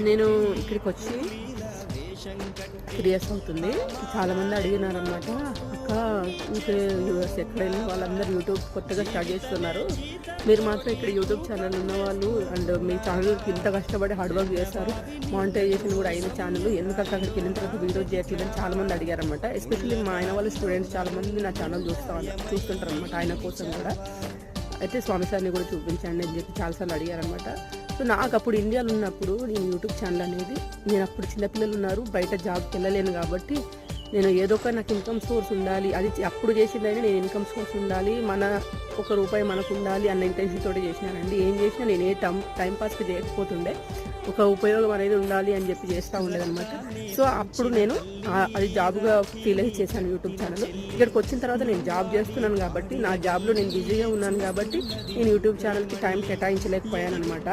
నేను ఇక్కడికి వచ్చి 3 ఇయర్స్ అవుతుంది. చాలామంది అడిగినారనమాట, అక్క ఇంకా యూఎస్ ఎక్కడ వెళ్ళిన వాళ్ళందరూ యూట్యూబ్ కొత్తగా స్టార్ట్ చేస్తున్నారు, మీరు మాత్రం ఇక్కడ యూట్యూబ్ ఛానల్ ఉన్నవాళ్ళు అండ్ మీ ఛానల్కి ఇంత కష్టపడి హార్డ్ వర్క్ చేస్తారు, మానిటైజేషన్ కూడా అయిన ఛానల్ ఎందుకంటే అక్కడికి వెళ్ళిన తర్వాత వీడియో చేయట్లేదని చాలామంది అడిగారనమాట. ఎస్పెషల్లీ మా ఆయన వాళ్ళ స్టూడెంట్స్ చాలామంది నా ఛానల్ చూస్తుంటారు అనమాట, ఆయన కోసం కూడా. అయితే స్వామి సార్ని కూడా చూపించండి అని చెప్పి చాలాసార్లు అడిగారనమాట. సో నాకు అప్పుడు ఇండియాలో ఉన్నప్పుడు నేను యూట్యూబ్ ఛానల్ అనేది, నేను అప్పుడు చిన్నపిల్లలు ఉన్నారు, బయట జాబ్కి వెళ్ళలేను కాబట్టి నేను ఏదో ఒక నాకు ఇన్కమ్ సోర్స్ ఉండాలి, అది అప్పుడు చేసిందని నేను ఇన్కమ్ సోర్స్ ఉండాలి, మన ₹1 మనకు ఉండాలి అన్న ఇంటెన్షన్ తోటి చేసినానండి. ఏం చేసినా నేను ఏ టైంపాస్కి చేయకపోతుండే, ఒక ఉపయోగం అనేది ఉండాలి అని చెప్పి చేస్తూ ఉండేదన్నమాట. సో అప్పుడు నేను అది జాబ్గా ఫీల్ అయ్యి చేశాను యూట్యూబ్ ఛానల్. ఇక్కడికి వచ్చిన తర్వాత నేను జాబ్ చేస్తున్నాను కాబట్టి, నా జాబ్లో నేను బిజీగా ఉన్నాను కాబట్టి నేను యూట్యూబ్ ఛానల్కి టైం కేటాయించలేకపోయాను అనమాట.